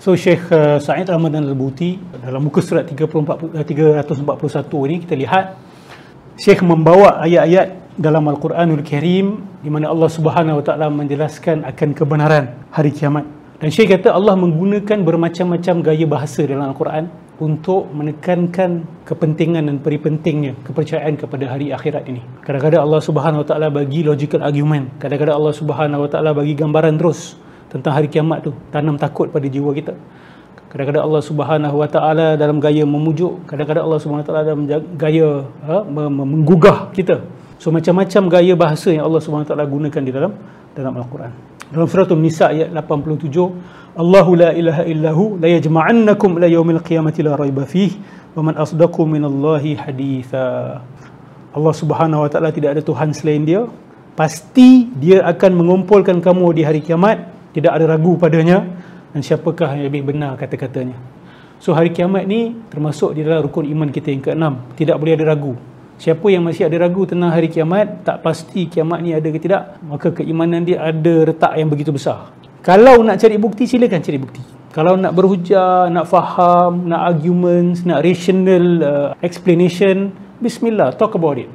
So Syekh Sa'id Ramadan Al-Buti dalam muka surat 341 ini kita lihat Syekh membawa ayat-ayat dalam Al-Quranul Karim di mana Allah Subhanahu Wa Taala menjelaskan akan kebenaran hari kiamat. Dan Syekh kata Allah menggunakan bermacam-macam gaya bahasa dalam Al-Quran untuk menekankan kepentingan dan peripentingnya kepercayaan kepada hari akhirat ini. Kadang-kadang Allah Subhanahu Wa Taala bagi logical argument, kadang-kadang Allah Subhanahu Wa Taala bagi gambaran terus tentang hari kiamat tu, tanam takut pada jiwa kita. Kadang-kadang Allah Subhanahu Wa Taala dalam gaya memujuk, kadang-kadang Allah Subhanahu Wa Taala dalam gaya menggugah kita. So macam-macam gaya bahasa yang Allah Subhanahu Wa Taala gunakan di dalam Al-Quran. Dalam surah An-Nisa ayat 87, Allahu la ilaha illahu la yajma'annakum ila yaumil qiyamati la raiba fihi wa man asdaqu minallahi haditha. Allah Subhanahu Wa Taala tidak ada Tuhan selain Dia. Pasti Dia akan mengumpulkan kamu di hari kiamat, tidak ada ragu padanya, dan siapakah yang lebih benar kata-katanya. So hari kiamat ni termasuk di dalam rukun iman kita yang ke-6. Tidak boleh ada ragu. Siapa yang masih ada ragu tentang hari kiamat, tak pasti kiamat ni ada ke tidak, maka keimanan dia ada retak yang begitu besar. Kalau nak cari bukti, silakan cari bukti. Kalau nak berhujah, nak faham, nak arguments, nak rational explanation, bismillah, talk about it.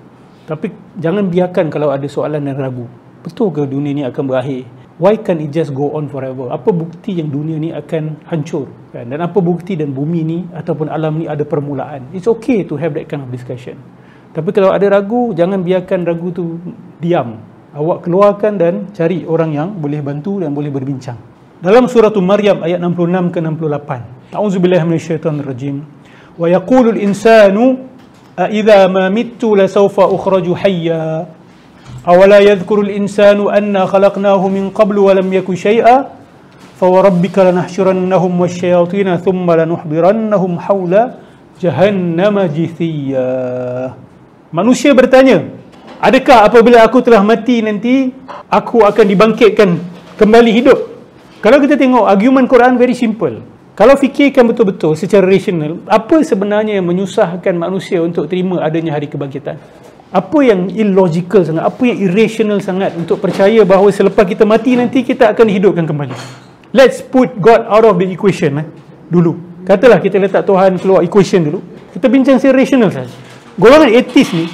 Tapi jangan biarkan kalau ada soalan dan ragu. Betul ke dunia ni akan berakhir? Why can't it just go on forever? Apa bukti yang dunia ni akan hancur? Kan? Dan apa bukti dan bumi ni ataupun alam ni ada permulaan? It's okay to have that kind of discussion. Tapi kalau ada ragu, jangan biarkan ragu tu diam. Awak keluarkan dan cari orang yang boleh bantu dan boleh berbincang. Dalam surah Maryam ayat 66 ke 68. A'udzubillahi minasyaitonirrajim. Wa yaqulul insanu a idza ma mittu la sawfa ukhraju hayya. Awala yadhkurul insanu anna khalaqnahu min qablu wa lam yaku syai'a. Fa warabbika lanahsyurannahum wasyayatin thumma lanuhdirannahum hawla jahannama jithiya. Manusia bertanya, adakah apabila aku telah mati nanti aku akan dibangkitkan kembali hidup? Kalau kita tengok argument Quran very simple. Kalau fikirkan betul-betul secara rasional, apa sebenarnya yang menyusahkan manusia untuk terima adanya hari kebangkitan? Apa yang illogical sangat, apa yang irrational sangat untuk percaya bahawa selepas kita mati nanti kita akan dihidupkan kembali? Let's put God out of the equation dulu. Katalah kita letak Tuhan keluar equation dulu. Kita bincang secara rasional saja. Golongan etis ni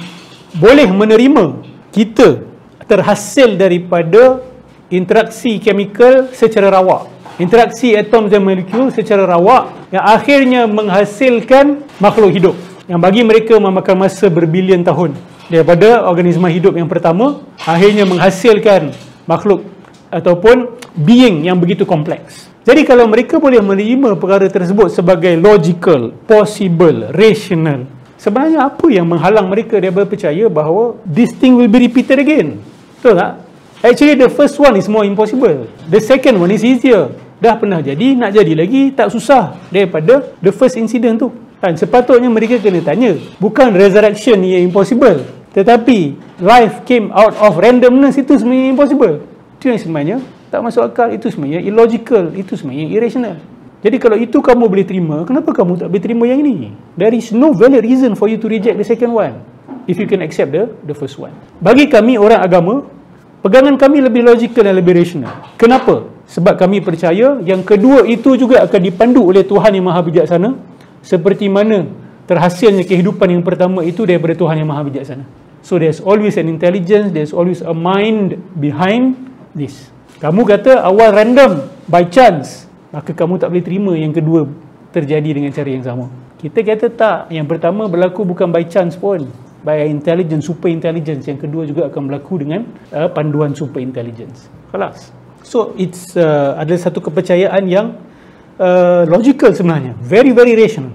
boleh menerima kita terhasil daripada interaksi kimia secara rawak, interaksi atom dan molekul secara rawak yang akhirnya menghasilkan makhluk hidup yang bagi mereka memakan masa berbilion tahun. Daripada organisma hidup yang pertama akhirnya menghasilkan makhluk ataupun being yang begitu kompleks. Jadi kalau mereka boleh menerima perkara tersebut sebagai logical, possible, rational, sebenarnya apa yang menghalang mereka daripada percaya bahawa this thing will be repeated again? Betul tak? Actually the first one is more impossible. The second one is easier. Dah pernah jadi, nak jadi lagi tak susah daripada the first incident tu. Kan sepatutnya mereka kena tanya, bukan resurrection yang impossible, tetapi life came out of randomness, itu sebenarnya impossible. Itu yang sebenarnya tak masuk akal, itu sebenarnya illogical, itu sebenarnya irrational. Jadi kalau itu kamu boleh terima, kenapa kamu tak boleh terima yang ini? There is no valid reason for you to reject the second one if you can accept the first one. Bagi kami orang agama, pegangan kami lebih logikal dan lebih rasional. Kenapa? Sebab kami percaya yang kedua itu juga akan dipandu oleh Tuhan yang Maha Bijaksana, seperti mana terhasilnya kehidupan yang pertama itu daripada Tuhan yang Maha Bijaksana. So there's always an intelligence, there's always a mind behind this. Kamu kata awal random, by chance, maka kamu tak boleh terima yang kedua terjadi dengan cara yang sama. Kita kata tak, yang pertama berlaku bukan by chance pun, by intelligence, super intelligence. Yang kedua juga akan berlaku dengan panduan super intelligence. Kelas. So it's adalah satu kepercayaan yang logical sebenarnya, very very rational.